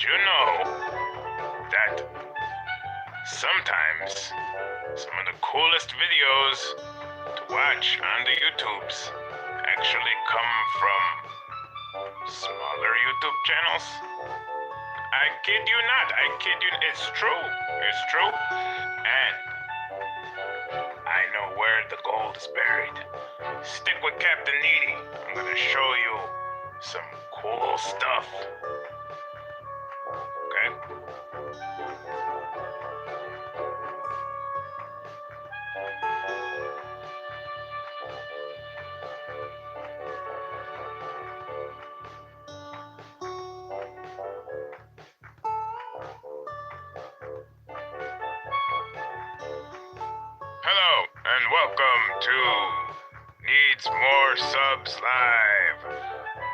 you know that sometimes some of the coolest videos to watch on the YouTubes actually come from smaller YouTube channels? I kid you not, it's true. It's true. And I know where the gold is buried. Stick with Captain Needy. I'm gonna show you some cool stuff. Okay? Hello, and welcome to Needs More Subs Live,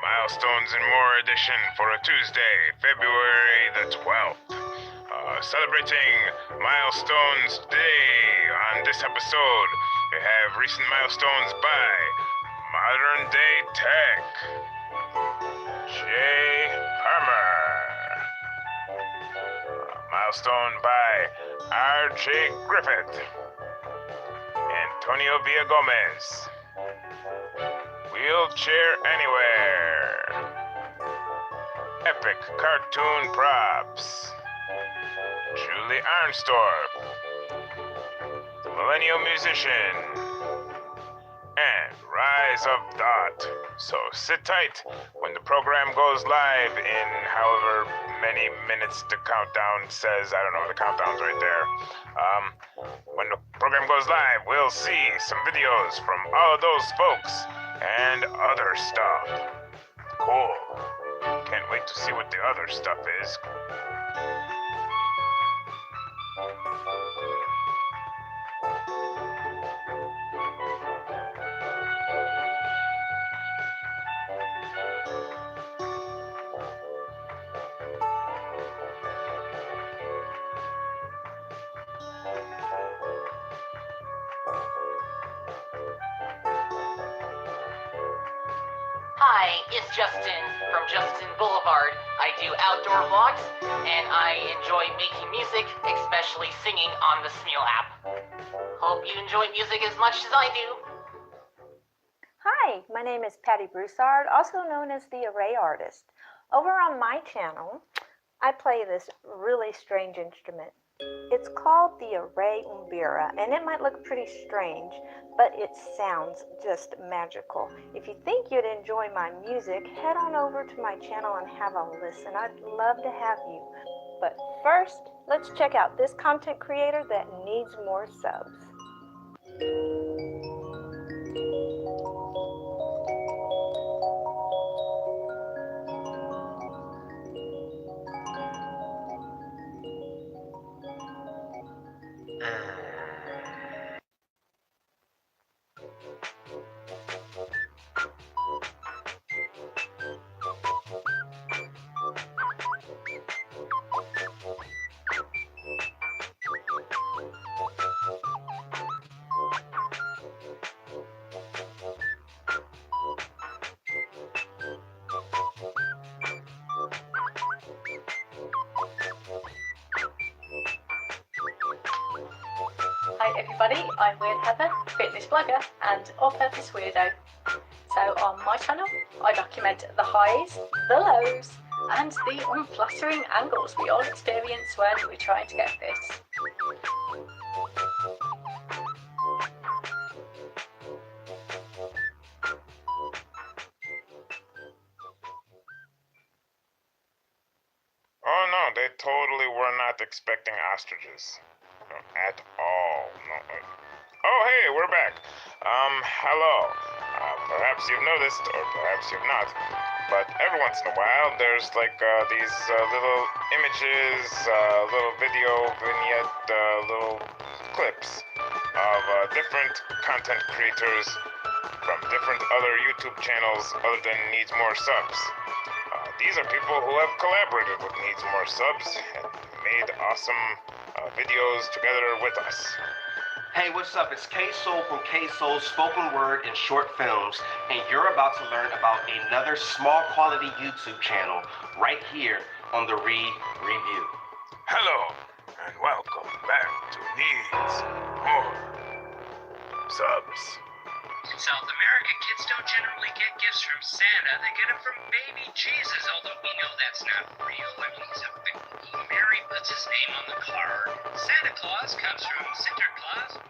Milestones and More edition for a Tuesday, February the 12th. Celebrating Milestones Day. On this episode, we have recent milestones by Modern Day Tech, Jay Harmer, milestone by R.J. Griffith, Antonio Villagomez, Wheelchair Anywhere, Epic Cartoon Props, Julie Arnstorff, The Millennial Musician, and Rise of Thought. So sit tight when the program goes live in however many minutes the countdown says. I don't know, the countdown's right there. When the program goes live, we'll see some videos from all of those folks and other stuff. Cool. Can't wait to see what the other stuff is. Hi, it's Justin from Justin Boulevard. I do outdoor vlogs, and I enjoy making music, especially singing on the Smeel app. Hope you enjoy music as much as I do. Hi, my name is Patty Broussard, also known as the Array Artist. Over on my channel, I play this really strange instrument. It's called the Array Umbira, and it might look pretty strange, but it sounds just magical. If you think you'd enjoy my music, head on over to my channel and have a listen. I'd love to have you. But first, let's check out this content creator that needs more subs. Hi everybody, I'm Weird Heather, fitness blogger and all-purpose weirdo. So on my channel, I document the highs, the lows, and the unflattering angles we all experience when we're trying to get fit. Oh no, they totally were not expecting ostriches. No, at all. No. Oh hey, we're back. Hello. Perhaps you've noticed, or perhaps you've not, but every once in a while there's like these little images, little video vignette, little clips of different content creators from different other YouTube channels other than Needs More Subs. These are people who have collaborated with Needs More Subs and made awesome videos together with us. Hey, what's up? It's K-Soul from K-Soul Spoken Word and Short Films, and you're about to learn about another small quality YouTube channel right here on the review. Hello, and welcome back to Needs More Subs. In South America, kids don't generally get gifts from Santa. They get them from baby Jesus, although we know that's not real. I mean, he's a baby. Mary puts his name on the card. Santa Claus comes from Sinterklaas.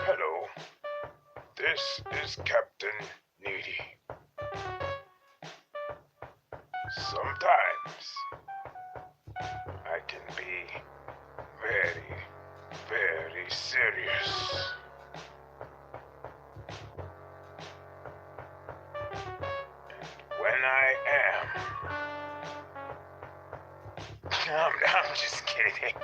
Hello, this is Captain Needy. Sometimes I can be very, very serious. And when I am, I'm just kidding.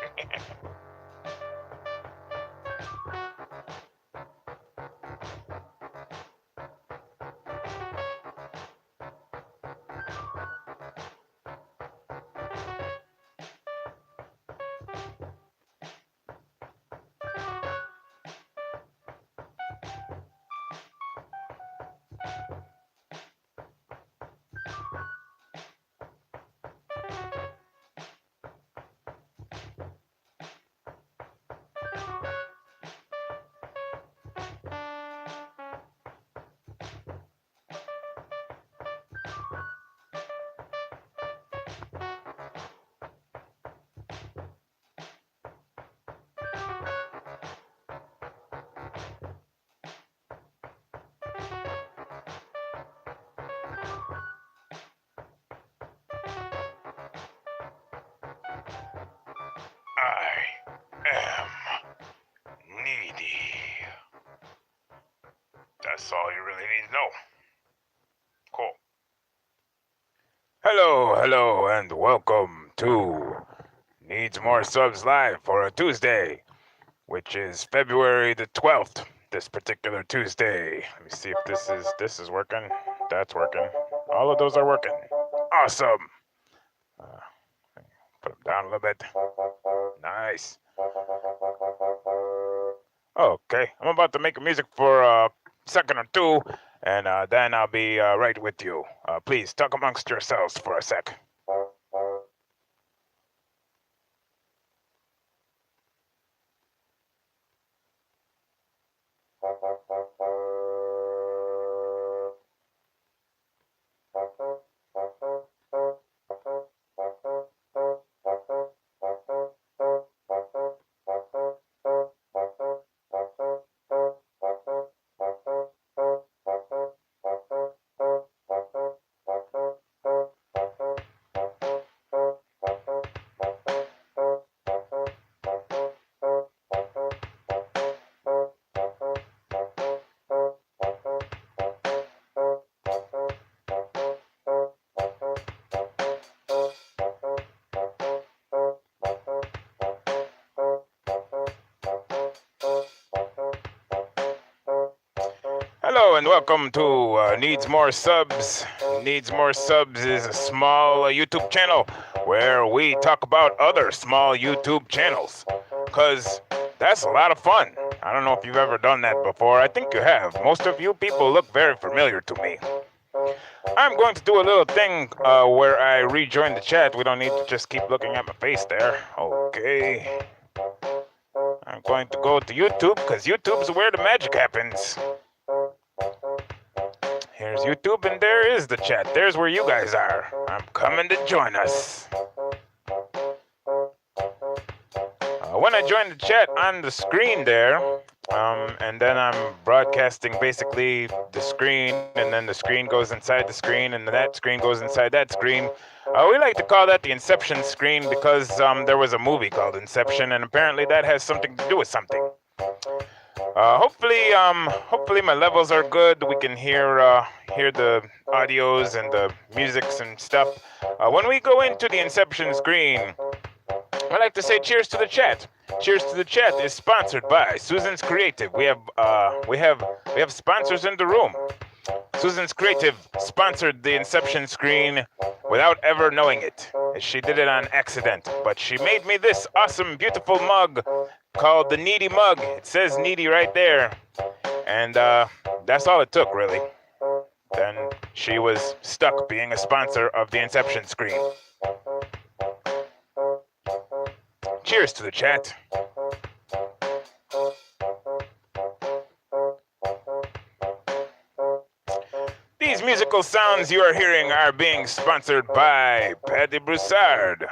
I am needy. That's all you really need to know. Cool. Hello, and welcome to Needs More Subs Live for a Tuesday, which is February the 12th, this particular Tuesday. Let me see if this is working. That's working. All of those are working. Awesome. Put them down a little bit. Nice. Okay, I'm about to make music for a second or two, and then I'll be right with you. Please talk amongst yourselves for a sec. Hello and welcome to Needs More Subs. Needs More Subs is a small YouTube channel where we talk about other small YouTube channels. Because that's a lot of fun. I don't know if you've ever done that before. I think you have. Most of you people look very familiar to me. I'm going to do a little thing where I rejoin the chat. We don't need to just keep looking at my face there. Okay. I'm going to go to YouTube because YouTube's where the magic happens. Here's YouTube, and there is the chat. There's where you guys are. I'm coming to join us. When I join the chat on the screen there, and then I'm broadcasting basically the screen, and then the screen goes inside the screen, and that screen goes inside that screen. We like to call that the Inception screen because there was a movie called Inception, and apparently that has something to do with something. Hopefully my levels are good. We can hear the audios and the musics and stuff. When we go into the Inception screen, I like to say cheers to the chat. Cheers to the chat is sponsored by Susan's Creative. We have sponsors in the room. Susan's Creative sponsored the Inception screen without ever knowing it. She did it on accident, but she made me this awesome, beautiful mug called the Needy Mug. It says Needy right there. And that's all it took, really. Then she was stuck being a sponsor of the Inception screen. Cheers to the chat. These musical sounds you are hearing are being sponsored by Paddy Broussard.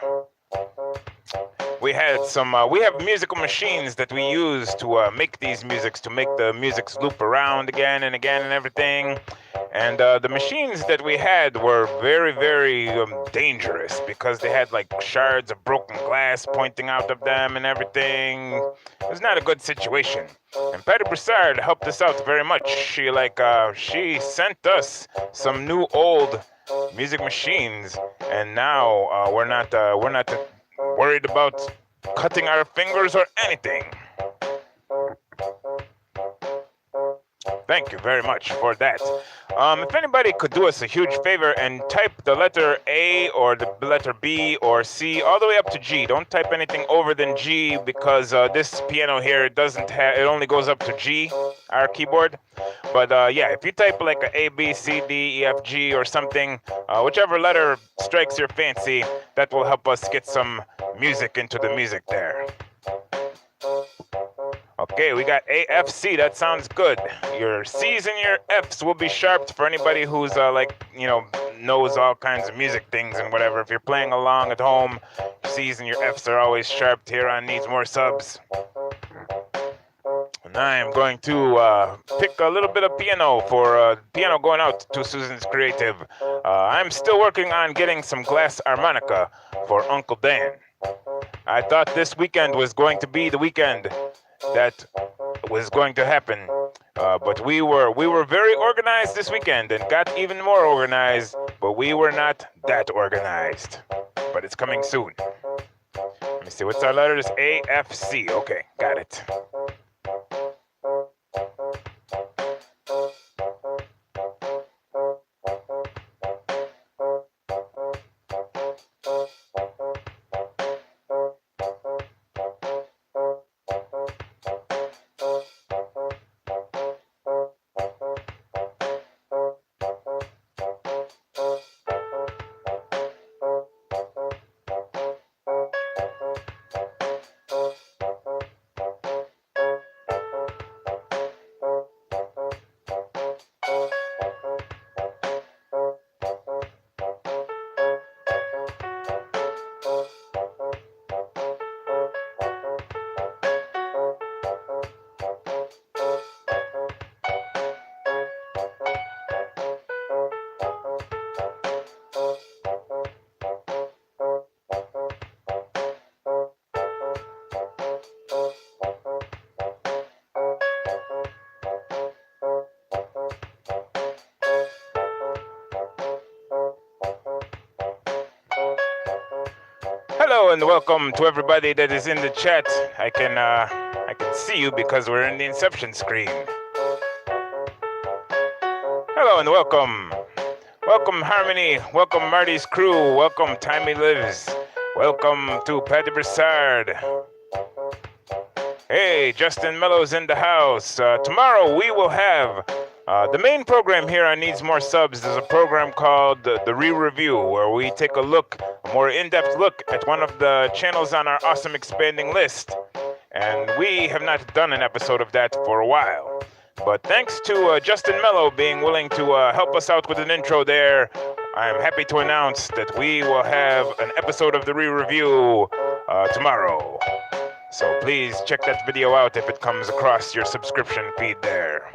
We have musical machines that we use to make these musics, to make the musics loop around again and again and everything. And the machines that we had were very, very dangerous because they had like shards of broken glass pointing out of them and everything. It was not a good situation. And Patty Broussard helped us out very much. She sent us some new old music machines, and now we're not worried about cutting our fingers or anything. Thank you very much for that. If anybody could do us a huge favor and type the letter A or the letter B or C all the way up to G. Don't type anything over than G because this piano here it only goes up to G, our keyboard. But yeah, if you type like a B, C, D, E, F, G or something, whichever letter strikes your fancy, that will help us get some music into the music there. Okay, we got AFC. That sounds good. Your C's and your F's will be sharped for anybody who's knows all kinds of music things and whatever. If you're playing along at home, C's and your F's are always sharped here on Needs More Subs. And I am going to pick a little bit of piano for piano going out to Susan's Creative. I'm still working on getting some glass harmonica for Uncle Dan. I thought this weekend was going to be the weekend that was going to happen, but we were very organized this weekend and got even more organized, but we were not that organized. but it's coming soon. Let me see, what's our letters? AFC. Okay, got it. Hello and welcome to everybody that is in the chat. I can see you because we're in the Inception screen. Hello and welcome. Welcome Harmony. Welcome Marty's crew. Welcome Timey Lives. Welcome to Patty Broussard. Hey, Justin Mello's in the house. Tomorrow we will have the main program here on Needs More Subs is a program called The Re-Review, where we take a more in-depth look at one of the channels on our awesome expanding list. And we have not done an episode of that for a while. But thanks to Justin Mello being willing to help us out with an intro there, I am happy to announce that we will have an episode of The Re-Review tomorrow. So please check that video out if it comes across your subscription feed there.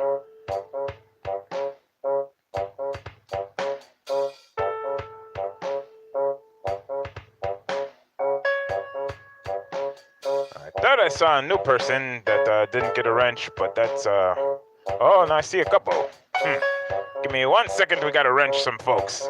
I thought I saw a new person that didn't get a wrench, but that's, oh, and I see a couple. Give me 1 second, we gotta wrench some folks.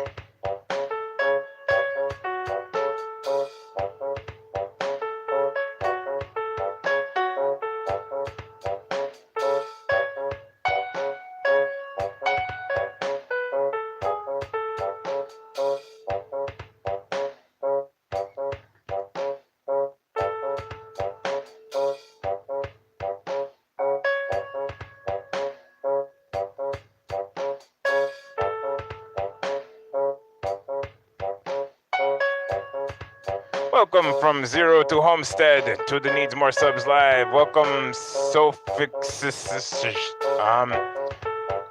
Welcome from Zero to Homestead to the Needs More Subs Live. Welcome,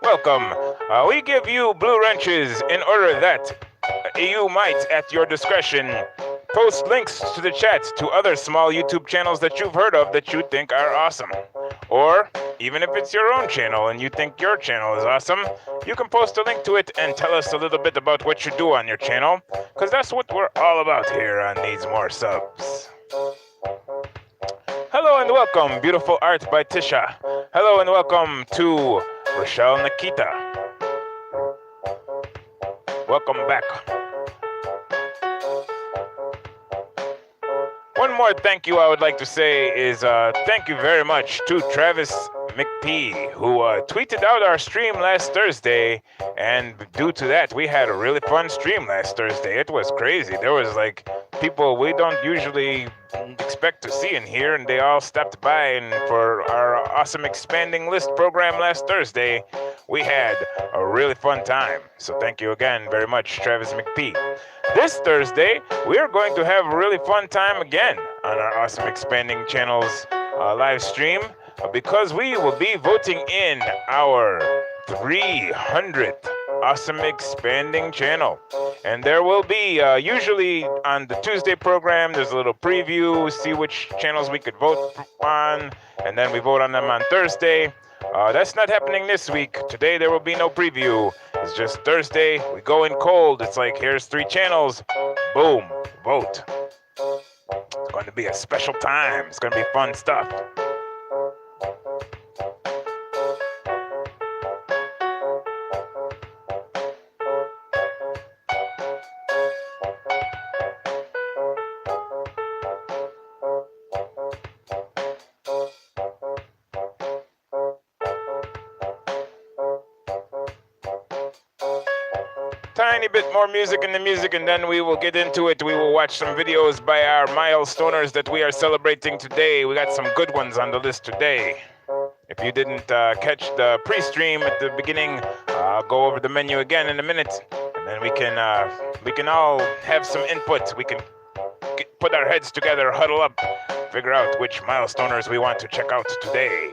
welcome. We give you blue wrenches in order that you might, at your discretion, post links to the chat to other small YouTube channels that you've heard of that you think are awesome. Or, even if it's your own channel and you think your channel is awesome, you can post a link to it and tell us a little bit about what you do on your channel, because that's what we're all about here on Needs More Subs. Hello and welcome, Beautiful Art by Tisha. Hello and welcome to Rochelle Nikita. Welcome back. One more thank you I would like to say is thank you very much to Travis McP, who tweeted out our stream last Thursday, and due to that, we had a really fun stream last Thursday. It was crazy. There was like people we don't usually expect to see in here, and they all stopped by, and for our awesome expanding list program last Thursday, we had a really fun time. So thank you again very much, Travis McP. This Thursday, we are going to have a really fun time again on our awesome expanding channels live stream, because we will be voting in our 300th awesome expanding channel. And there will be, usually on the Tuesday program, there's a little preview, see which channels we could vote on, and then we vote on them on Thursday. That's not happening this week. Today there will be no preview. It's just Thursday, we go in cold. It's like, here's 3 channels, boom, vote. It's going to be a special time. It's going to be fun stuff. tiny bit more music in the music, and then we will get into it. We will watch some videos by our milestoners that we are celebrating today. We got some good ones on the list today. If you didn't catch the pre-stream at the beginning, I'll go over the menu again in a minute, and then we can all have some input. We can put our heads together, huddle up, figure out which milestoners we want to check out today.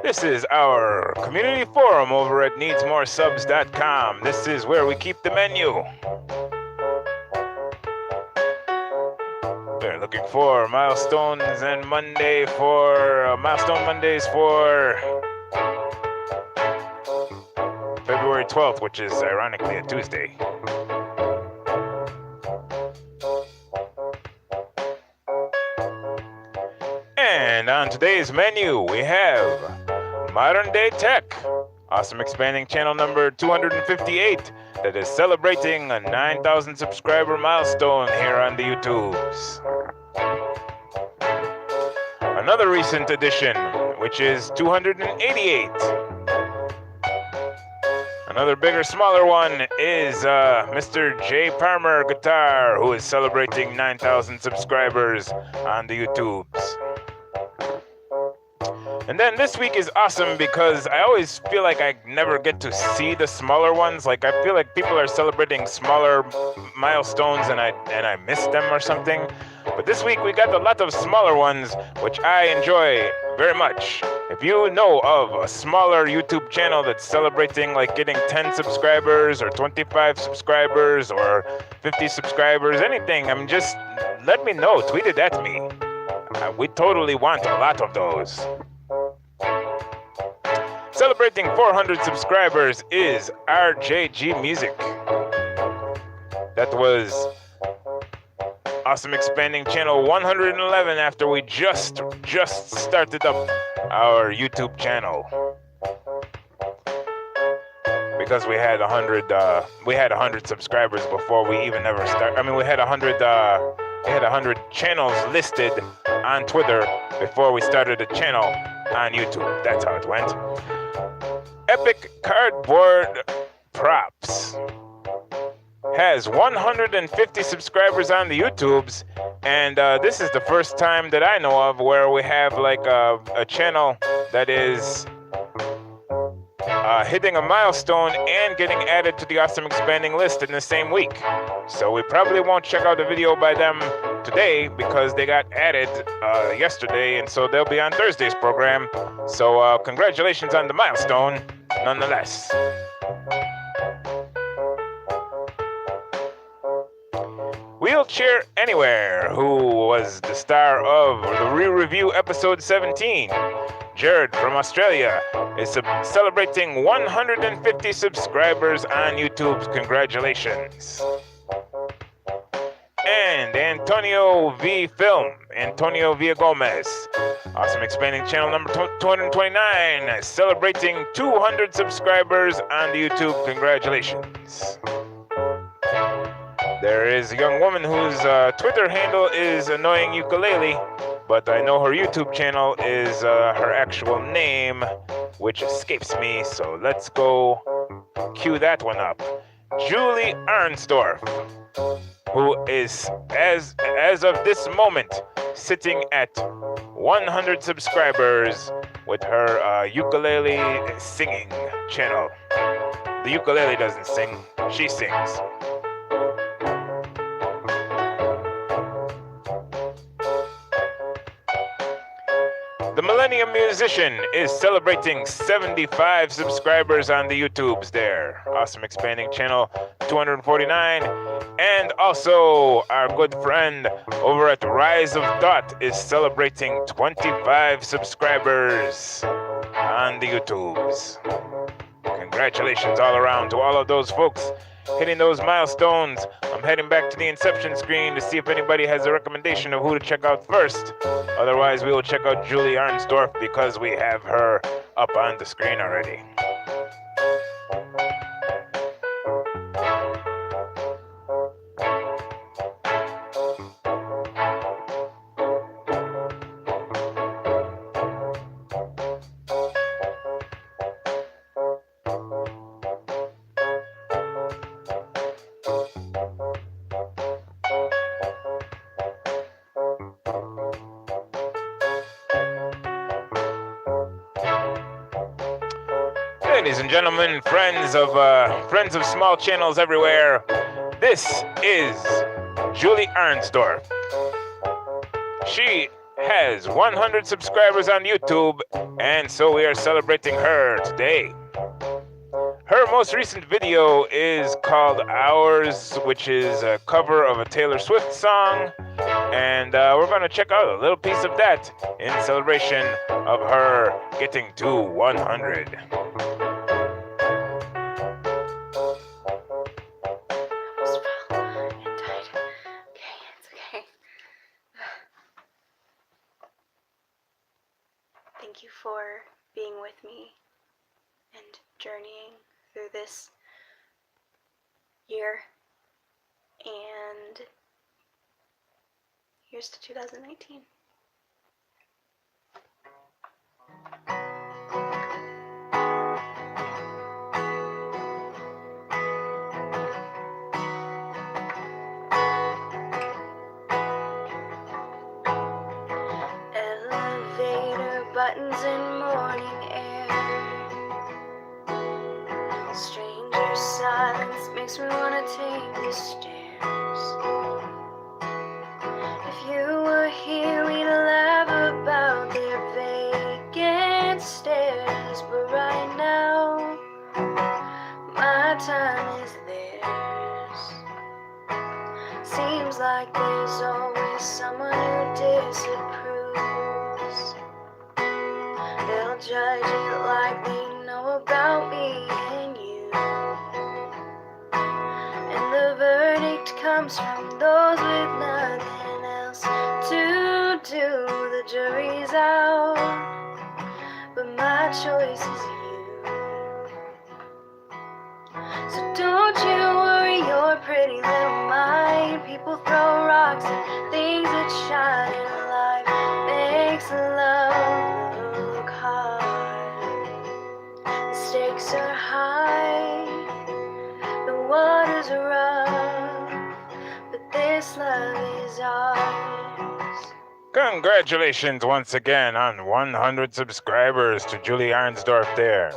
This is our community forum over at needsmoresubs.com. This is where we keep the menu. We're looking for milestones and Monday for milestone Mondays for February 12th, which is ironically a Tuesday. And on today's menu, we have Modern Day Tech, awesome expanding channel number 258 that is celebrating a 9,000 subscriber milestone here on the YouTubes. Another recent addition, which is 288. Another bigger, smaller one is Mr. J. Palmer Guitar, who is celebrating 9,000 subscribers on the YouTubes. And then this week is awesome because I always feel like I never get to see the smaller ones. Like I feel like people are celebrating smaller milestones and I miss them or something. But this week we got a lot of smaller ones, which I enjoy very much. If you know of a smaller YouTube channel that's celebrating like getting 10 subscribers or 25 subscribers or 50 subscribers, anything, just let me know. Tweet it at me. We totally want a lot of those. Celebrating 400 subscribers is RJG Music. That was awesome expanding channel 111 after we just started up our YouTube channel. Because we had 100 subscribers before we even ever started. We had 100 channels listed on Twitter before we started a channel on YouTube. That's how it went. Epic Cardboard Props has 150 subscribers on the YouTubes, and this is the first time that I know of where we have like a channel that is hitting a milestone and getting added to the awesome expanding list in the same week. So we probably won't check out a video by them today because they got added yesterday, and so they'll be on Thursday's program. So congratulations on the milestone. nonetheless. Wheelchair Anywhere, who was the star of the re-review episode 17, Jared from Australia, is celebrating 150 subscribers on YouTube. Congratulations. And Antonio Villa Gomez, Awesome Expanding Channel number 229, celebrating 200 subscribers on the YouTube. Congratulations. There is a young woman whose Twitter handle is Annoying Ukulele, but I know her YouTube channel is her actual name, which escapes me, so let's go cue that one up. Julie Arnsdorf, who is, as of this moment, sitting at 100 subscribers with her ukulele singing channel. The ukulele doesn't sing, she sings. The Millennium Musician is celebrating 75 subscribers on the YouTubes there. Awesome Expanding Channel 249. And also, our good friend over at Rise of Thought is celebrating 25 subscribers on the YouTubes. Congratulations all around to all of those folks hitting those milestones. I'm heading back to the Inception screen to see if anybody has a recommendation of who to check out first. Otherwise, we will check out Julie Arnsdorf because we have her up on the screen already. Ladies and gentlemen, friends of small channels everywhere, this is Julie Arnsdorf. She has 100 subscribers on YouTube, and so we are celebrating her today. Her most recent video is called Hours, which is a cover of a Taylor Swift song, and we're going to check out a little piece of that in celebration of her getting to 100. Thank you for being with me and journeying through this year. And here's to 2019. Buttons in morning air. Stranger silence makes me wanna take the stairs. If you were here, we'd laugh about their vacant stares. But right now, my time is theirs. Seems like there's always someone who disapproves. They'll judge it like they know about me and you. And the verdict comes from those with nothing else to do. The jury's out, but my choice is you. So don't you worry your pretty little mind. People throw rocks at things that shine, and life makes love look hard. The stakes are high, the water's rough, but this love is ours. Congratulations once again on 100 subscribers to Julie Arnsdorf there.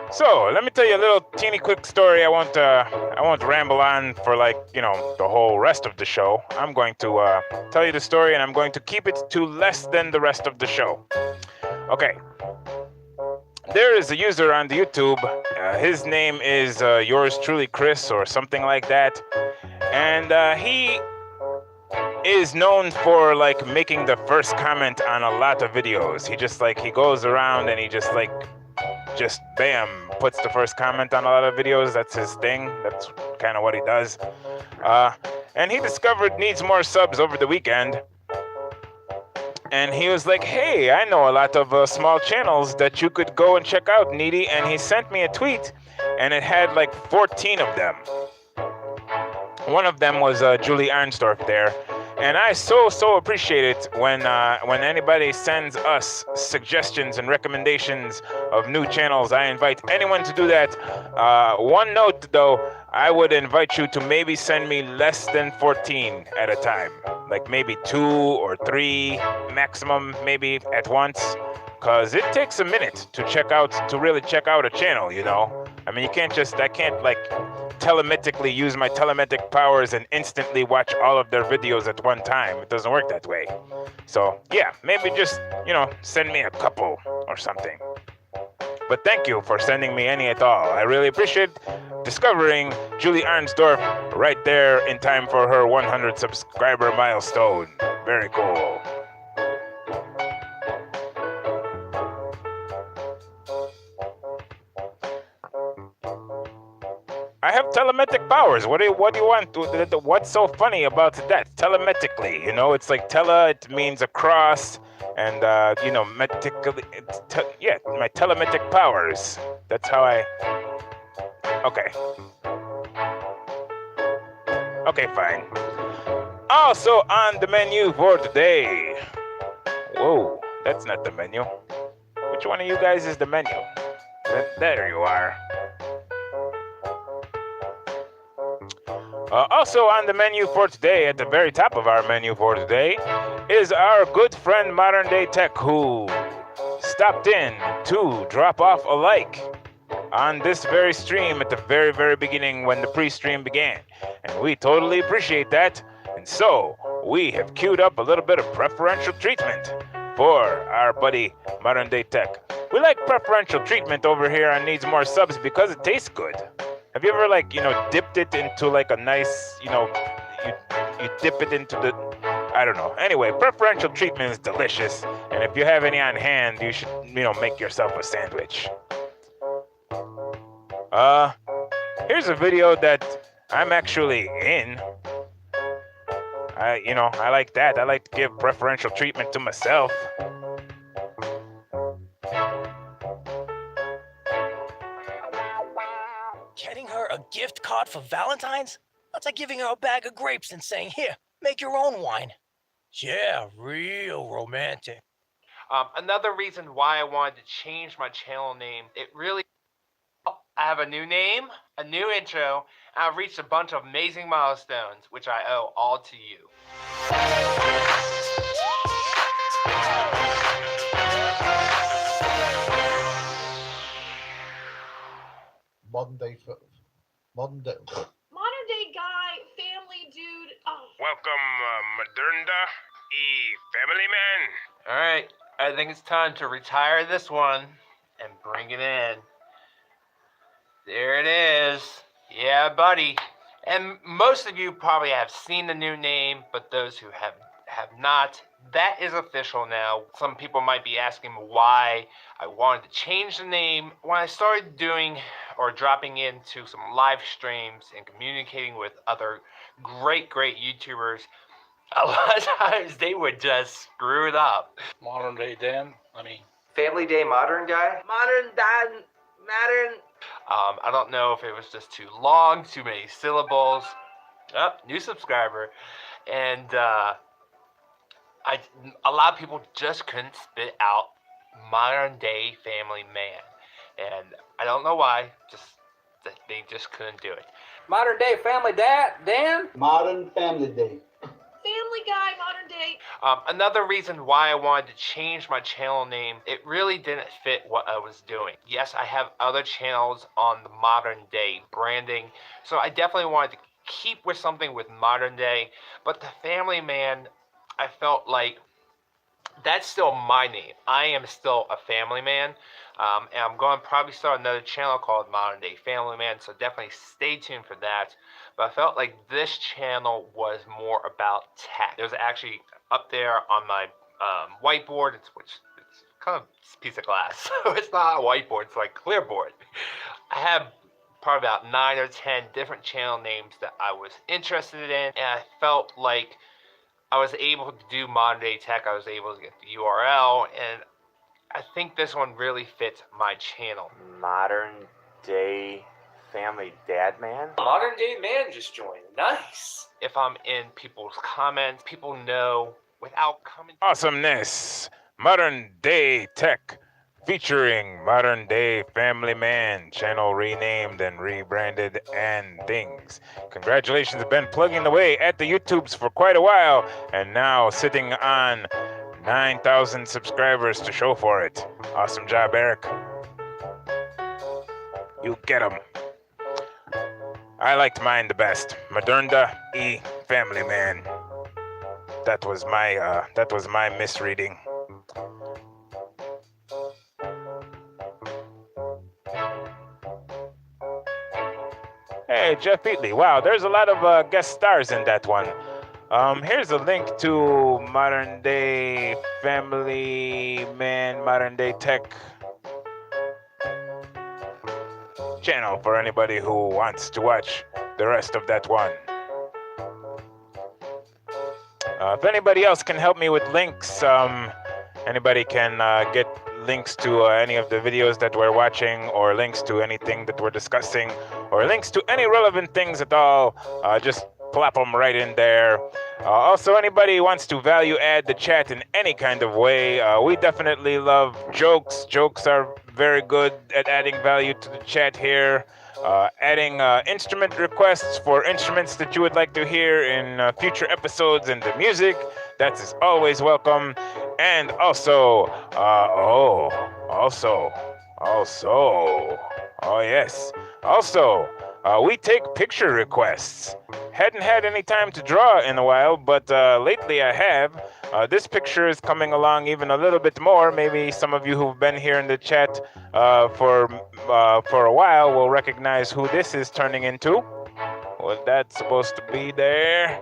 So, let me tell you a little teeny quick story. I won't ramble on for the whole rest of the show. I'm going to tell you the story, and I'm going to keep it to less than the rest of the show. Okay. there is a user on the YouTube. His name is yours truly, Chris, or something like that. And he is known for like making the first comment on a lot of videos. He goes around and he just bam, puts the first comment on a lot of videos. That's his thing. That's kind of what he does. And he discovered Needs More Subs over the weekend. And he was like, hey, I know a lot of small channels that you could go and check out, Needy. And he sent me a tweet, and it had like 14 of them. One of them was Julie Arnstorff there. And I so appreciate it when anybody sends us suggestions and recommendations of new channels. I invite anyone to do that. One note, though, I would invite you to maybe send me less than 14 at a time. Like maybe 2 or 3 maximum, maybe at once. Because it takes a minute to really check out a channel, you know? I mean, I can't like telemetically use my telemetric powers and instantly watch all of their videos at one time. It doesn't work that way. So, yeah, maybe just, send me a couple or something. But thank you for sending me any at all. I really appreciate discovering Julie Arnstorff right there in time for her 100 subscriber milestone. Very cool. I have telemetric powers. What do you want? What's so funny about that? Telemetrically, it's like it means across, and metrically, my telemetric powers. That's how I. Okay, fine. Also on the menu for today. Whoa, that's not the menu. Which one of you guys is the menu? There you are. Also on the menu for today, at the very top of our menu for today, is our good friend Modern Day Tech, who stopped in to drop off a like on this very stream at the very, very beginning when the pre-stream began. And we totally appreciate that. And so, we have queued up a little bit of preferential treatment for our buddy Modern Day Tech. We like preferential treatment over here on Needs More Subs because it tastes good. Have you ever, dipped it into, a nice, you dip it into the, I don't know. Anyway, preferential treatment is delicious. And if you have any on hand, you should, make yourself a sandwich. Here's a video that I'm actually in. I like that. I like to give preferential treatment to myself. Getting her a gift card for Valentine's? That's like giving her a bag of grapes and saying, here, make your own wine. Yeah, real romantic. Another reason why I wanted to change my channel name, I have a new name, a new intro, and I've reached a bunch of amazing milestones, which I owe all to you. Modern day guy, family dude. Oh. Welcome, Modernda, family man. All right, I think it's time to retire this one and bring it in. There it is. Yeah, buddy. And most of you probably have seen the new name, but those who have not, that is official now. Some people might be asking why I wanted to change the name. When I started doing or dropping into some live streams and communicating with other great YouTubers, a lot of times they would just screw it up. Modern day Dan, Family Day Modern Guy? Modern Dan, modern. I don't know if it was just too long, too many syllables. Oh, new subscriber. And a lot of people just couldn't spit out Modern Day Family Man. And I don't know why, they just couldn't do it. Modern day family dad, Dan. Modern family day. Family guy, modern day. Another reason why I wanted to change my channel name, it really didn't fit what I was doing. Yes, I have other channels on the modern day branding, so I definitely wanted to keep with something with modern day, but the family man, I felt like that's still my name. I am still a family man. And I'm going to probably start another channel called Modern Day Family Man, so definitely stay tuned for that. But I felt like this channel was more about tech. There's actually up there on my whiteboard, it's kind of a piece of glass, so it's not a whiteboard, it's like clear board. I have probably about 9 or 10 different channel names that I was interested in, and I felt like I was able to do modern day tech. I was able to get the URL, and I think this one really fits my channel. Modern Day Family Dad Man? Modern Day Man just joined. Nice. If I'm in people's comments, people know without coming. Awesomeness. Modern Day Tech. Featuring Modern Day Family Man. Channel renamed and rebranded and things. Congratulations, have been plugging away at the YouTubes for quite a while. And now sitting on 9,000 subscribers to show for it. Awesome job, Eric. You get 'em. I liked mine the best. Modernda E Family Man. That was my misreading. Hey, Jeff Eatley. Wow, there's a lot of guest stars in that one. Here's a link to Modern Day Family Man, Modern Day Tech channel for anybody who wants to watch the rest of that one. If anybody else can help me with links, anybody can get links to any of the videos that we're watching, or links to anything that we're discussing, or links to any relevant things at all, just plop them right in there. Also, anybody who wants to value add the chat in any kind of way, we definitely love jokes. Jokes are very good at adding value to the chat here. Adding instrument requests for instruments that you would like to hear in future episodes and the music, that is always welcome. And also, we take picture requests. Hadn't had any time to draw in a while, but lately I have. This picture is coming along even a little bit more. Maybe some of you who've been here in the chat for a while will recognize who this is turning into. Well, that's supposed to be there.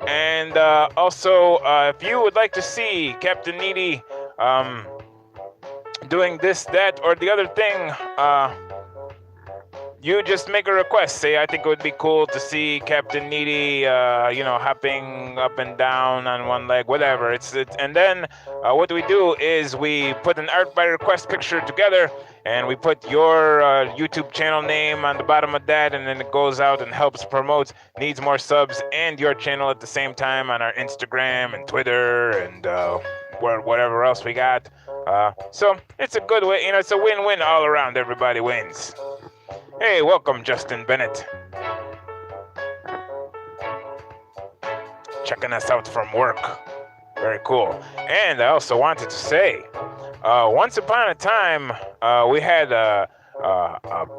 And also, if you would like to see Captain Needy doing this, that, or the other thing, you just make a request. Say, I think it would be cool to see Captain Needy, hopping up and down on one leg, whatever. And then what we do is we put an art by request picture together, and we put your YouTube channel name on the bottom of that, and then it goes out and helps promote Needs More Subs and your channel at the same time on our Instagram and Twitter and whatever else we got. So it's a good way, it's a win-win all around. Everybody wins. Hey, welcome, Justin Bennett. Checking us out from work. Very cool. And I also wanted to say, once upon a time, we had a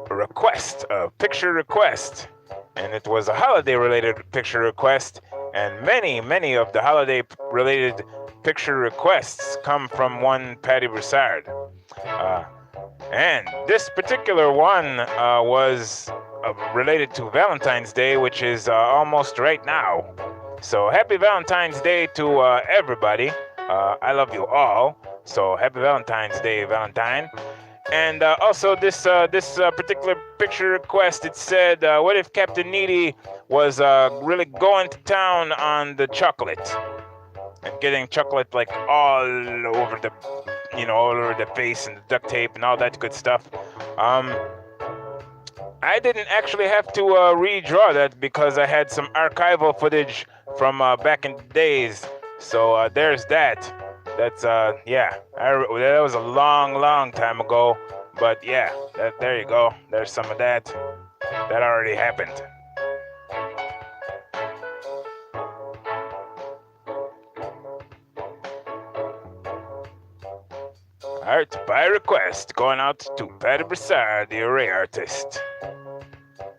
request, a picture request, and it was a holiday-related picture request, and many of the holiday-related picture requests come from one Patty Broussard. And this particular one was related to Valentine's Day, which is almost right now. So happy Valentine's Day to everybody. I love you all. So happy Valentine's Day, Valentine. And also this particular picture request, it said, what if Captain Needy was really going to town on the chocolate? And getting chocolate like all over the face and the duct tape and all that good stuff. I didn't actually have to redraw that because I had some archival footage from back in the days. So there's that. That's that was a long time ago. But yeah, there you go. There's some of that. That already happened. Art by request going out to Patty Broussard, the array artist.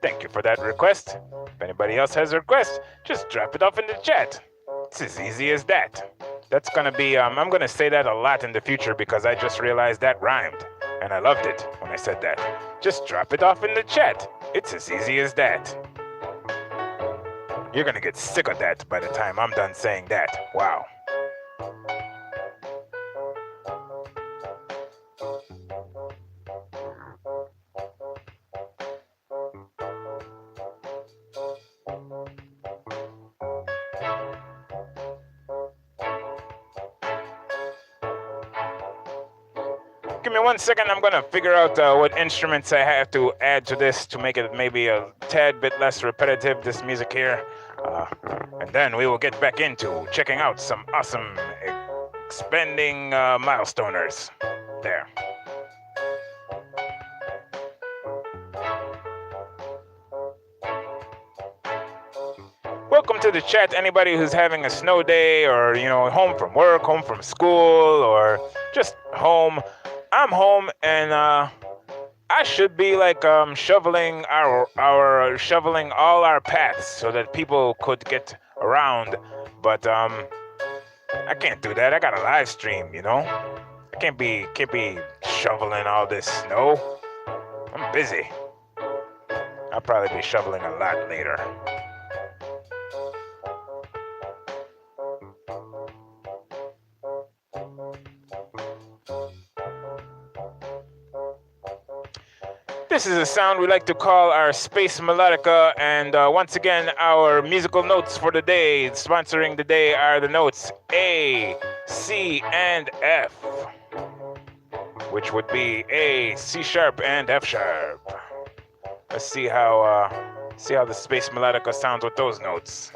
Thank you for that request. If anybody else has a request, just drop it off in the chat. It's as easy as that. That's gonna be, I'm gonna say that a lot in the future because I just realized that rhymed. And I loved it when I said that. Just drop it off in the chat. It's as easy as that. You're gonna get sick of that by the time I'm done saying that. Wow. Give me 1 second, I'm gonna figure out what instruments I have to add to this to make it maybe a tad bit less repetitive, this music here. And then we will get back into checking out some awesome expanding milestoners. There. Welcome to the chat, anybody who's having a snow day or, home from work, home from school, or just home. I'm home and I should be like shoveling shoveling all our paths so that people could get around, but I can't do that. I got a live stream, I can't be shoveling all this snow. I'm busy. I'll probably be shoveling a lot later. This is a sound we like to call our space melodica, and once again, our musical notes for the day, sponsoring the day, are the notes A, C, and F, which would be A, C sharp, and F sharp. Let's see how the space melodica sounds with those notes.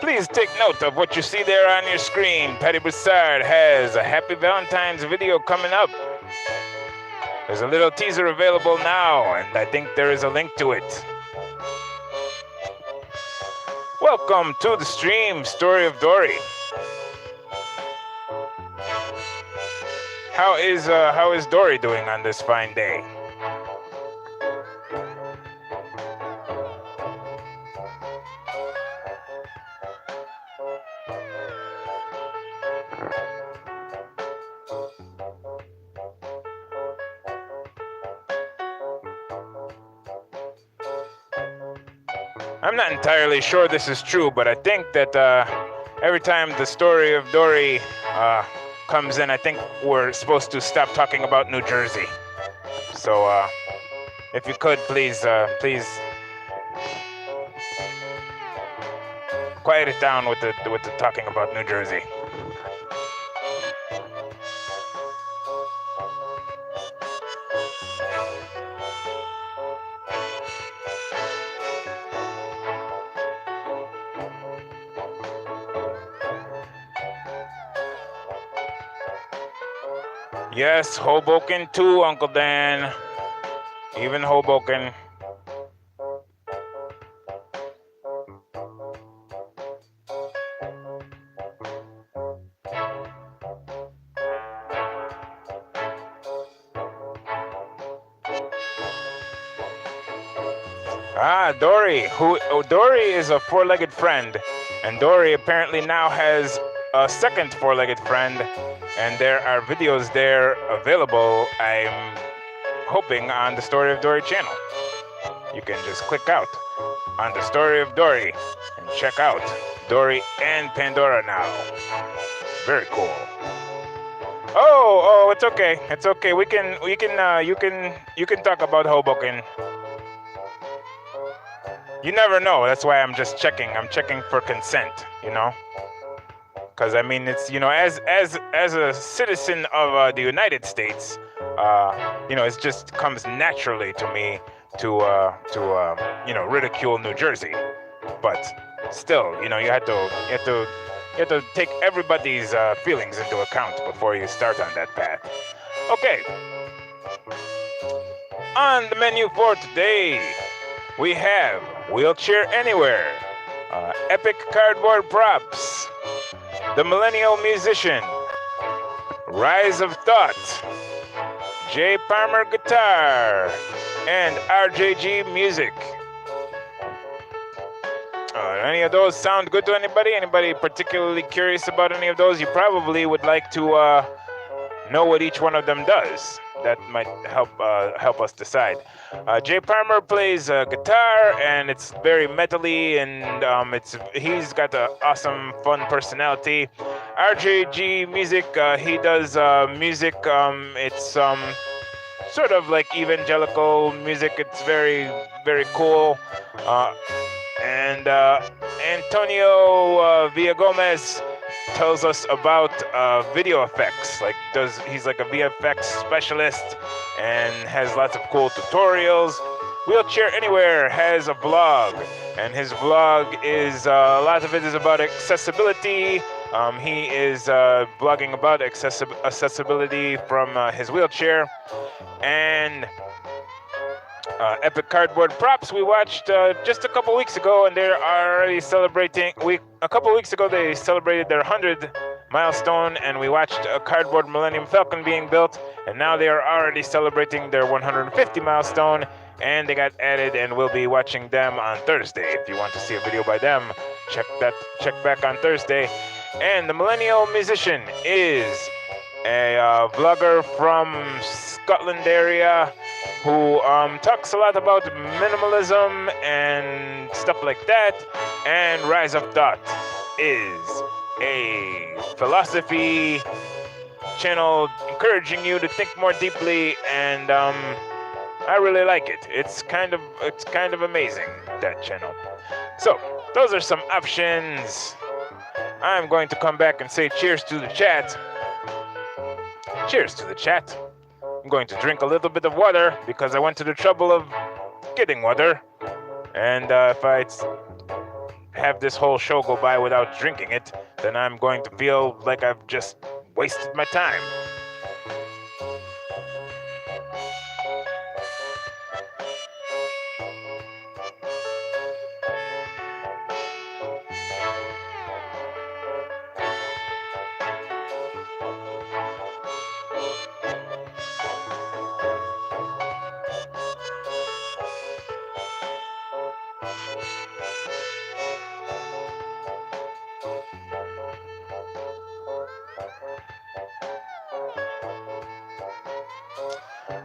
Please take note of what you see there on your screen. Patty Broussard has a Happy Valentine's video coming up. There's a little teaser available now, and I think there is a link to it. Welcome to the stream, Story of Dory. How is Dory doing on this fine day? I'm not entirely sure this is true, but I think that every time the Story of Dory comes in, I think we're supposed to stop talking about New Jersey. So if you could, please quiet it down with the talking about New Jersey. Yes, Hoboken too, Uncle Dan. Even Hoboken. Dory. Dory is a four-legged friend, and Dory apparently now has a second four-legged friend, and there are videos there available, I'm hoping, on the Story of Dory channel. You can just click out on the Story of Dory, check out Dory and Pandora now. Very cool. Oh, it's okay. It's okay. You can talk about Hoboken. You never know. That's why I'm just checking. I'm checking for consent, you know? Because I mean, it's, you know, as a citizen of the United States, you know, it just comes naturally to me to you know, ridicule New Jersey. But still, you know, you have to take everybody's feelings into account before you start on that path. Okay. On the menu for today, we have Wheelchair Anywhere, Epic Cardboard Props, The Millennial Musician, Rise of Thought, J. Palmer Guitar, and RJG Music. Any of those sound good to anybody? Anybody particularly curious about any of those? You probably would like to know what each one of them does. That might help us decide. Jay Palmer plays guitar, and it's very metally, and he's got an awesome, fun personality. RJG Music, he does music. It's sort of like evangelical music. It's very, very cool. And Antonio Villagomez tells us about video effects. He's like a VFX specialist and has lots of cool tutorials. Wheelchair Anywhere has a blog, and his blog is a lot of it is about accessibility. He is blogging about accessibility from his wheelchair. And Epic Cardboard Props we watched just a couple weeks ago, and they're already celebrating. A couple weeks ago they celebrated their 100th milestone, and we watched a cardboard Millennium Falcon being built, and now they are already celebrating their 150 milestone, and they got added, and we'll be watching them on Thursday. If you want to see a video by them, check back on Thursday. And the Millennial Musician is a vlogger from Scotland area who talks a lot about minimalism and stuff like that. And Rise of Thought is a philosophy channel encouraging you to think more deeply, and I really like it. It's kind of amazing, that channel. So those are some options. I'm going to come back and say cheers to the chat. Cheers to the chat. I'm going to drink a little bit of water because I went to the trouble of getting water. And if I have this whole show go by without drinking it, then I'm going to feel like I've just wasted my time.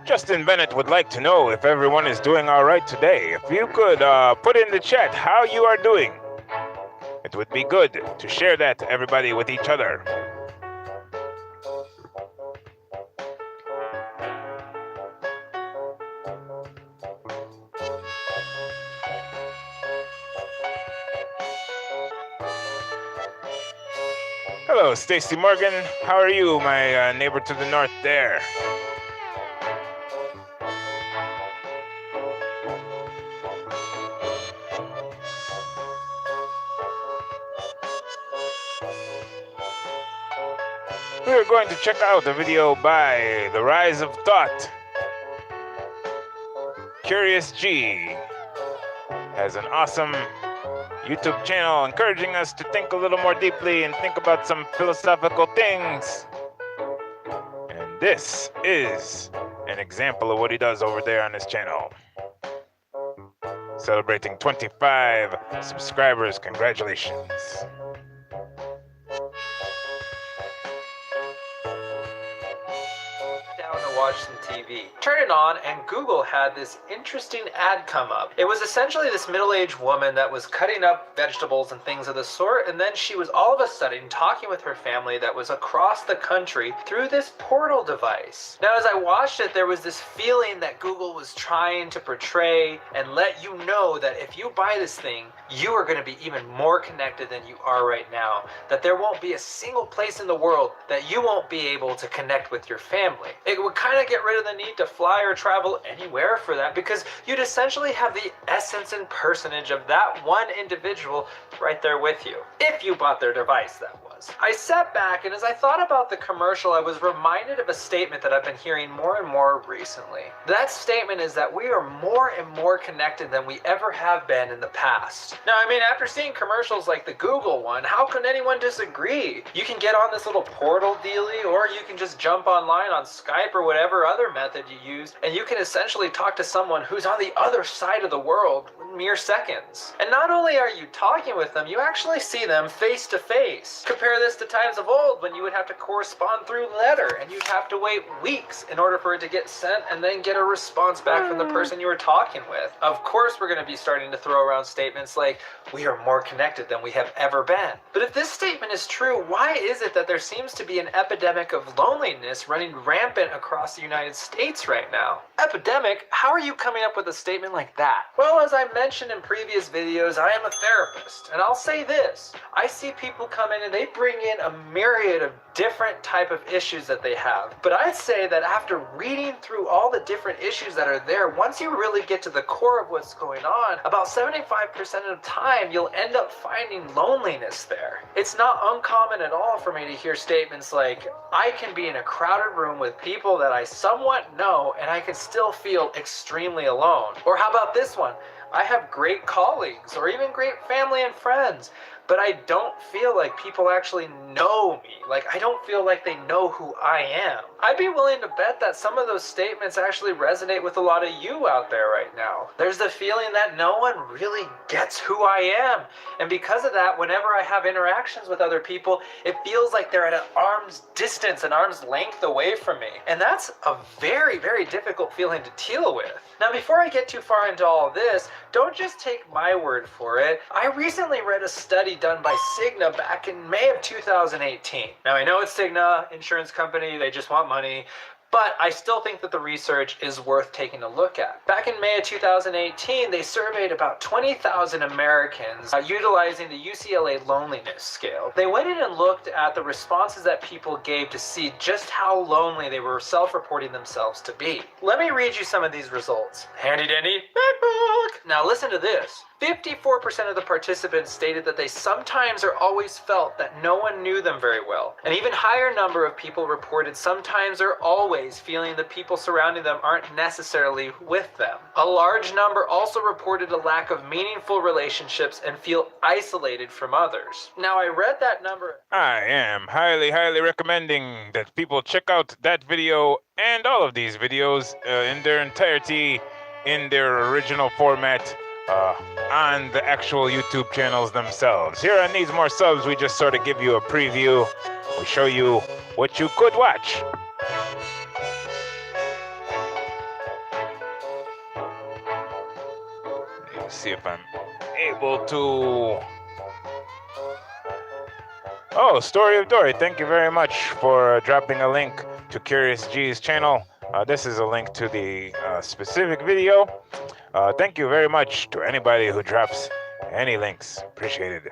Justin Bennett would like to know if everyone is doing all right today. If you could put in the chat how you are doing, it would be good to share that to everybody with each other. Hello, Stacy Morgan. How are you, my neighbor to the north there? We are going to check out a video by The Rise of Thought. Curious G has an awesome YouTube channel encouraging us to think a little more deeply and think about some philosophical things. And this is an example of what he does over there on his channel. Celebrating 25 subscribers. Congratulations. watch some TV. Turn it on, and Google had this interesting ad come up. It was essentially this middle-aged woman that was cutting up vegetables and things of the sort, and then she was all of a sudden talking with her family that was across the country through this portal device. Now, as I watched it, there was this feeling that Google was trying to portray and let you know that if you buy this thing, you are going to be even more connected than you are right now. That there won't be a single place in the world that you won't be able to connect with your family. It would kind of get rid of the need to fly or travel anywhere for that, because you'd essentially have the essence and personage of that one individual right there with you. If you bought their device, that was. I sat back, and as I thought about the commercial, I was reminded of a statement that I've been hearing more and more recently. That statement is that we are more and more connected than we ever have been in the past. Now, I mean, after seeing commercials like the Google one, how can anyone disagree? You can get on this little portal dealie, or you can just jump online on Skype or whatever other method you use, and you can essentially talk to someone who's on the other side of the world in mere seconds. And not only are you talking with them, you actually see them face to face. Compare this to times of old when you would have to correspond through letter, and you'd have to wait weeks in order for it to get sent and then get a response back from the person you were talking with. Of course, we're going to be starting to throw around statements like, we are more connected than we have ever been. But if this statement is true, why is it that there seems to be an epidemic of loneliness running rampant across the United States right now? Epidemic? How are you coming up with a statement like that? Well, as I mentioned in previous videos, I am a therapist, and I'll say this. I see people come in and they bring in a myriad of different type of issues that they have. But I'd say that after reading through all the different issues that are there, once you really get to the core of what's going on, about 75% of the time, you'll end up finding loneliness there. It's not uncommon at all for me to hear statements like, I can be in a crowded room with people that I somewhat know, and I can still feel extremely alone. Or how about this one? I have great colleagues or even great family and friends, but I don't feel like people actually know me. Like, I don't feel like they know who I am. I'd be willing to bet that some of those statements actually resonate with a lot of you out there right now. There's the feeling that no one really gets who I am. And because of that, whenever I have interactions with other people, it feels like they're at an arm's distance, an arm's length away from me. And that's a very, very difficult feeling to deal with. Now, before I get too far into all this, don't just take my word for it. I recently read a study done by Cigna back in May of 2018. Now, I know it's Cigna, insurance company, they just want money, but I still think that the research is worth taking a look at. Back in May of 2018, they surveyed about 20,000 Americans utilizing the UCLA loneliness scale. They went in and looked at the responses that people gave to see just how lonely they were self-reporting themselves to be. Let me read you some of these results. Handy dandy book. Now listen to this. 54% of the participants stated that they sometimes or always felt that no one knew them very well. An even higher number of people reported sometimes or always feeling the people surrounding them aren't necessarily with them. A large number also reported a lack of meaningful relationships and feel isolated from others. Now, I read that number. I am highly, highly recommending that people check out that video and all of these videos in their entirety, in their original format, on the actual YouTube channels themselves. Here on Needs More Subs, we just sort of give you a preview. We show you what you could watch. Let's see if I'm able to... Oh, Story of Dory, thank you very much for dropping a link to Curious G's channel. This is a link to the specific video. Thank you very much to anybody who drops any links. Appreciate it.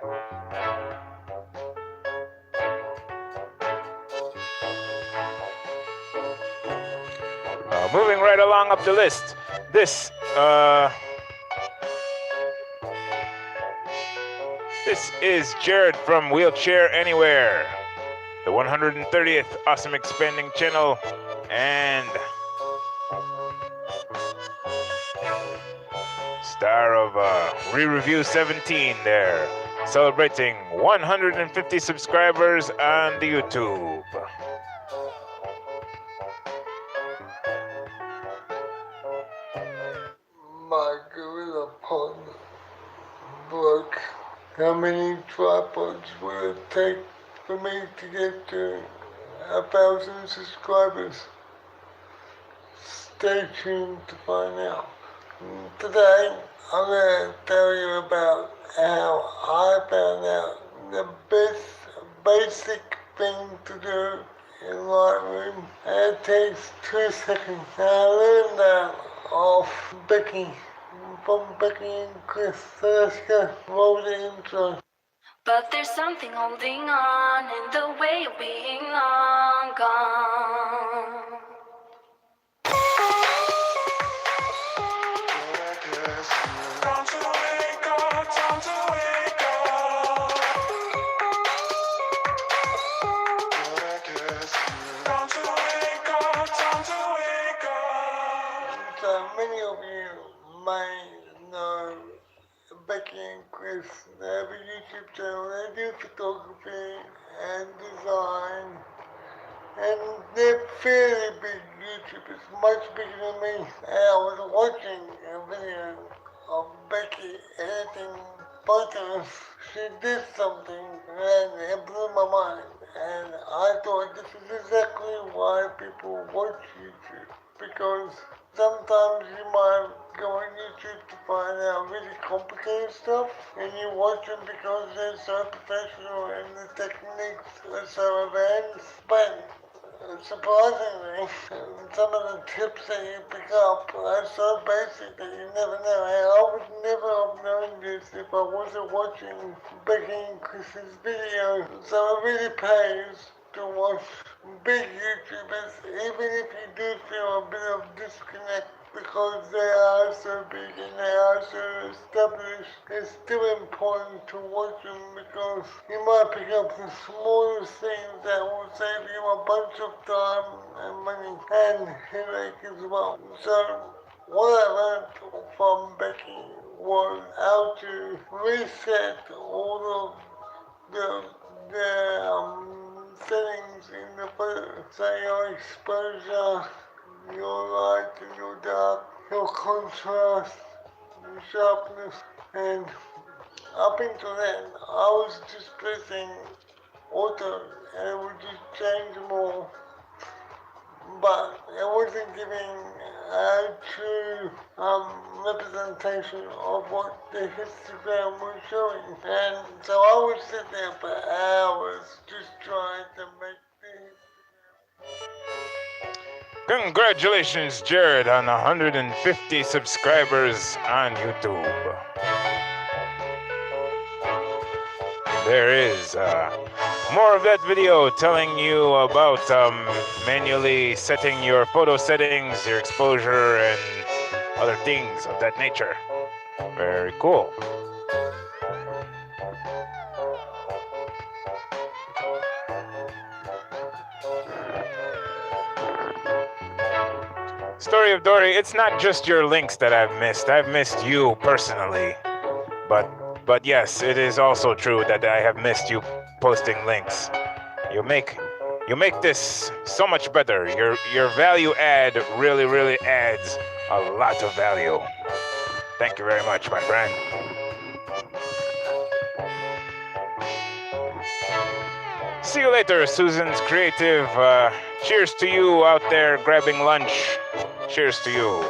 Moving right along up the list. This is Jared from Wheelchair Anywhere, the 130th Awesome Expanding channel, and star of Re-Review 17 there, celebrating 150 subscribers on the YouTube. My gorilla partner broke. How many tripods will it take for me to get to 1,000 subscribers? stay tuned to find out. Today, I'm going to tell you about how I found out the best basic thing to do in Lightroom. And it takes 2 seconds. And I learned that off Becky, from Becky and Chris. So let's go roll the intro. But there's something holding on in the way of being long gone. Time to wake up, time to wake up. Time to wake up, time to wake up. So many of you may know Becky and Chris. They have a YouTube channel. They do photography and design. And they're fairly big YouTubers, much bigger than me. And I was watching a video of Becky editing photos. She did something and it blew my mind. And I thought this is exactly why people watch YouTube. Because sometimes you might go on YouTube to find out really complicated stuff, and you watch them because they're so professional and the techniques are so advanced. But surprisingly, some of the tips that you pick up are so basic that you never know. And I would never have known this if I wasn't watching Becky and Chris's videos. So it really pays to watch big YouTubers, even if you do feel a bit of disconnect because they are so big and they are so established. It's still important to watch them because you might pick up the smallest things that will save you a bunch of time and money and headache as well. So what I learned from Becky was how to reset all of the settings in the photo. So your exposure, your light and your dark, your contrast, your sharpness, and up until then I was just pressing auto and it would just change them all, but it wasn't giving a true representation of what the histogram was showing. And so I would sit there for hours just trying to make the histogram. Congratulations, Jared, on 150 subscribers on YouTube. There is more of that video telling you about manually setting your photo settings, your exposure, and other things of that nature. Very cool. Story of Dory, it's not just your links that I've missed. I've missed you personally. But yes, it is also true that I have missed you posting links. You make this so much better. Your value add really adds a lot of value. Thank you very much, my friend. See you later, Susan's Creative. Cheers to you out there grabbing lunch. Cheers to you.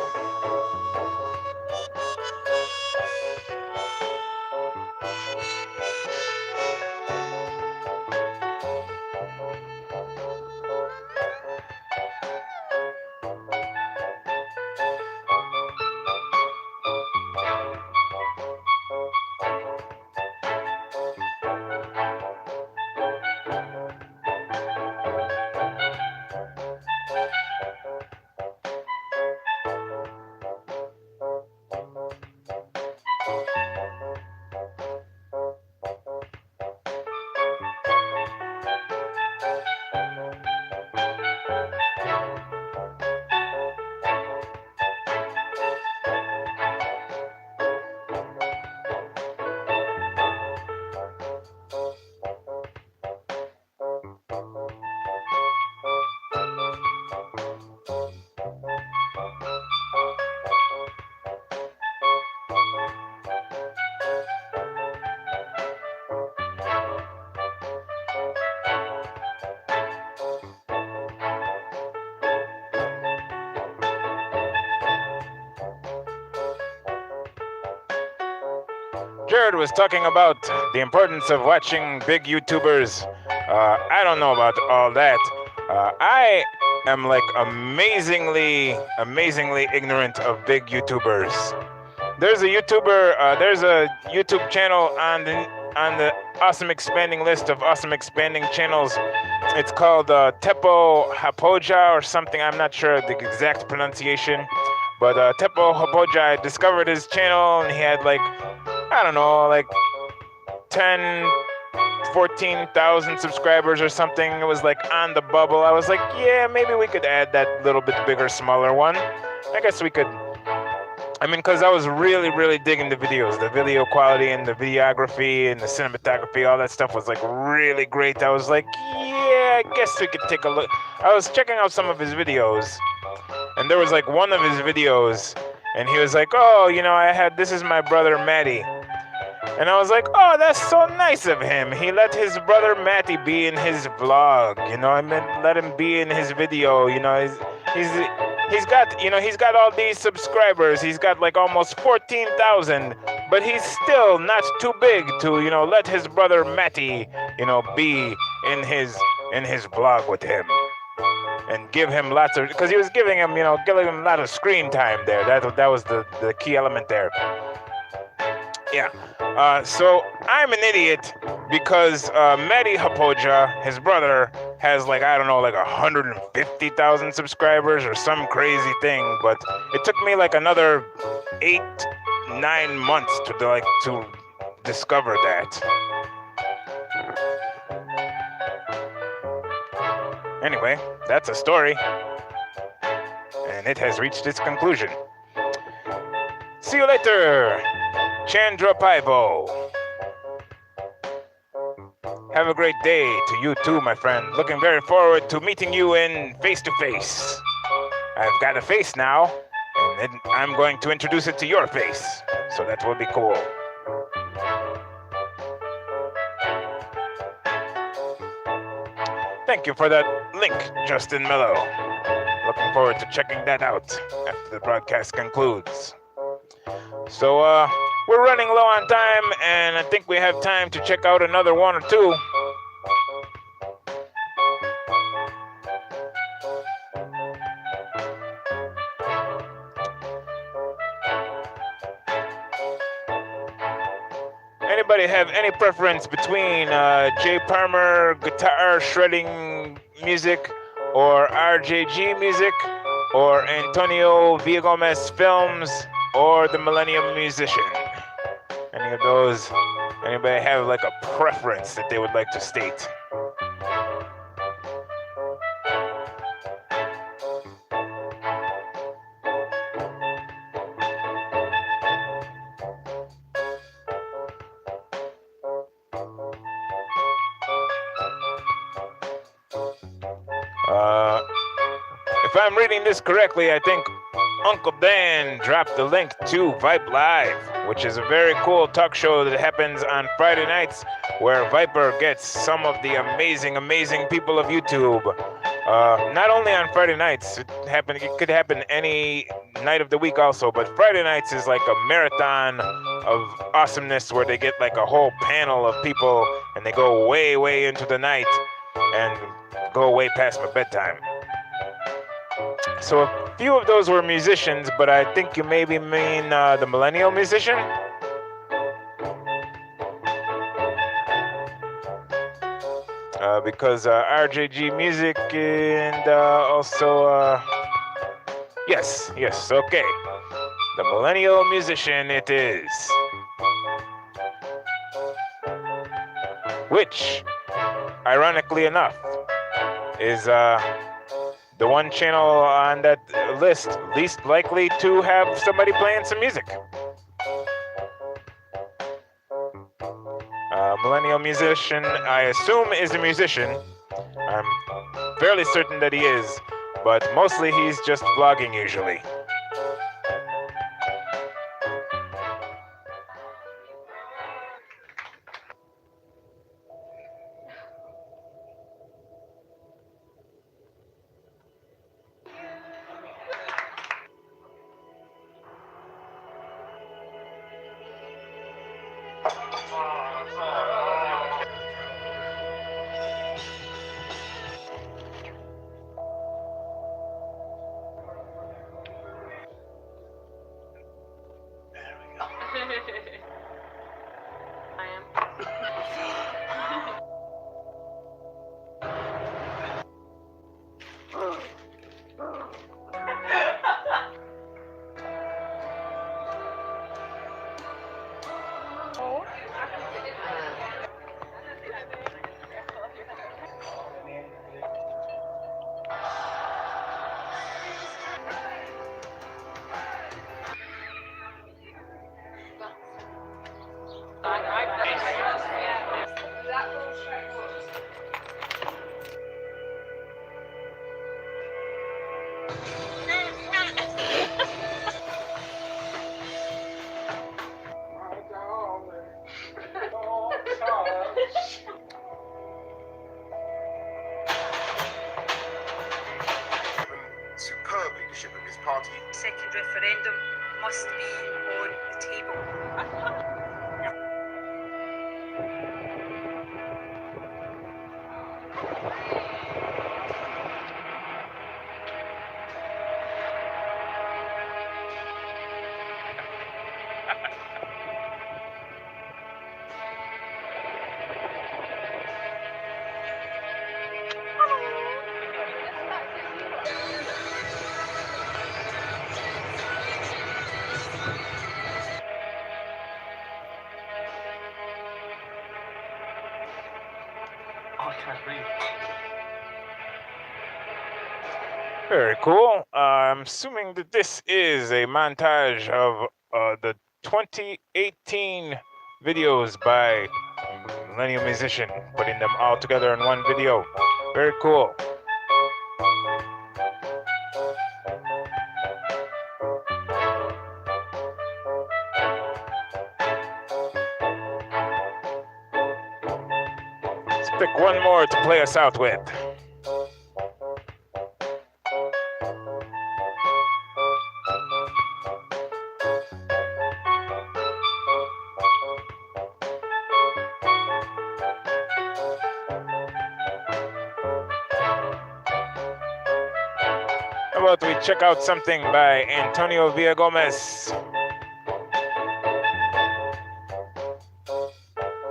Jared was talking about the importance of watching big YouTubers. I don't know about all that. I am like amazingly ignorant of big YouTubers. There's a YouTube channel on the awesome expanding list of awesome expanding channels. It's called Teppo Hapoja or something. I'm not sure the exact pronunciation, but Teppo Hapoja. I discovered his channel and he had like, I don't know, like 10, 14,000 subscribers or something. It was like on the bubble. I was like, yeah, maybe we could add that little bit bigger, smaller one. I guess we could. I mean, because I was really digging the videos. The video quality and the videography and the cinematography, all that stuff was like really great. I was like, yeah, I guess we could take a look. I was checking out some of his videos, and there was like one of his videos, and he was like, oh, you know, this is my brother Matty. And I was like, oh, that's so nice of him. He let his brother Matty be in his vlog, you know, I mean, let him be in his video, you know, he's got all these subscribers. He's got like almost 14,000, but he's still not too big to, you know, let his brother Matty, you know, be in his vlog with him. And give him lots of, because he was giving him a lot of screen time there. That was the key element there. Yeah. So I'm an idiot because Matty Hapoja, his brother, has like, I don't know, like 150,000 subscribers or some crazy thing. But it took me like another 8-9 months to discover that. Anyway, that's a story. And it has reached its conclusion. See you later, Chandra Paivo. Have a great day to you too, my friend. Looking very forward to meeting you in face-to-face. I've got a face now, and then I'm going to introduce it to your face. So that will be cool. Thank you for that link, Justin Mello. Looking forward to checking that out after the broadcast concludes. So, we're running low on time, and I think we have time to check out another one or two. Anybody have any preference between Jay Palmer guitar shredding music, or RJG music, or Antonio Villagomez films, or the Millennium Musician? Any of those? Anybody have like a preference that they would like to state? If I'm reading this correctly, I think Uncle Dan dropped the link to Vipe Live, which is a very cool talk show that happens on Friday nights, where Viper gets some of the amazing people of YouTube. Not only on Friday nights, it could happen any night of the week also, but Friday nights is like a marathon of awesomeness where they get like a whole panel of people and they go way into the night and go way past my bedtime. So a few of those were musicians, but I think you maybe mean the Millennial Musician? Because RJG Music and also, yes, okay. The Millennial Musician it is. Which, ironically enough, is the one channel on that list least likely to have somebody playing some music. Millennial Musician, I assume, is a musician. I'm fairly certain that he is, but mostly he's just vlogging usually. leadership of his party. Second referendum must be on the table. Oh, I can't breathe. Very cool. I'm assuming that this is a montage of the 2018 videos by Millennial Musician, putting them all together in one video. Very cool. Let's pick one more to play us out with. How about we check out something by Antonio Villagomez?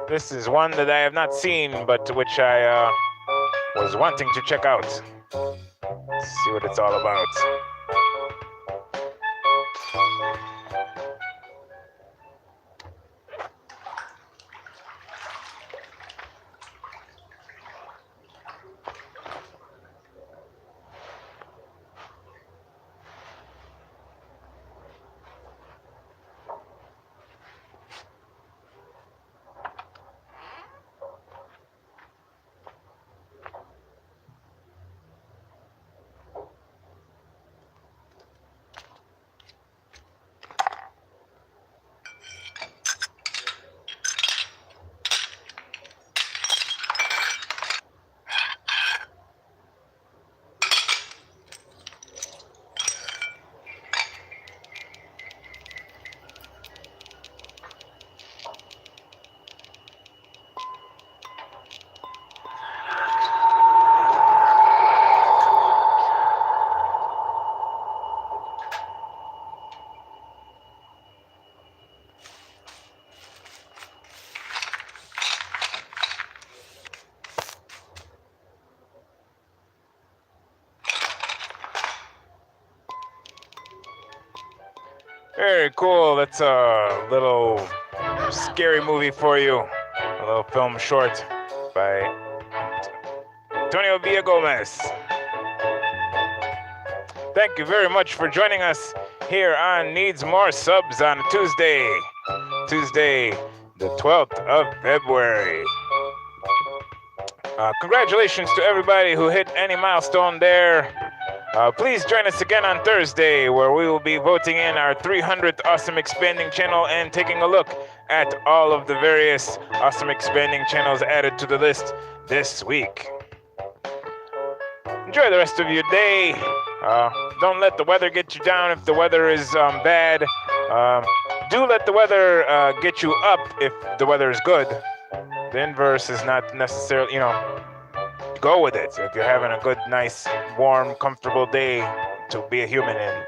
This is one that I have not seen, but which I was wanting to check out. Let's see what it's all about. Very cool. That's a little scary movie for you. A little film short by Antonio Villagomez. Thank you very much for joining us here on Needs More Subs on Tuesday, the 12th of February. Congratulations to everybody who hit any milestone there. Please join us again on Thursday, where we will be voting in our 300th Awesome Expanding channel and taking a look at all of the various Awesome Expanding channels added to the list this week. Enjoy the rest of your day. Don't let the weather get you down if the weather is bad. Do let the weather get you up if the weather is good. The inverse is not necessarily, go with it if you're having a good, nice, warm, comfortable day to be a human in.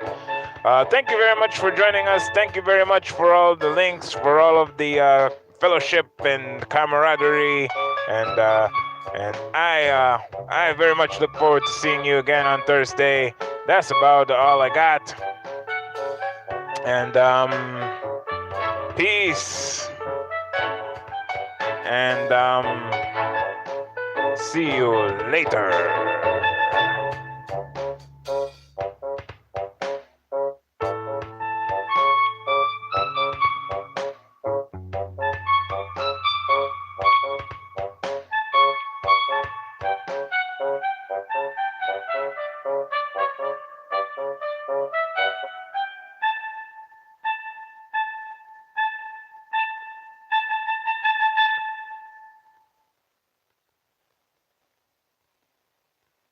Thank you very much for joining us. Thank you very much for all the links, for all of the fellowship and camaraderie, and I very much look forward to seeing you again on Thursday. That's about all I got. And peace. And see you later.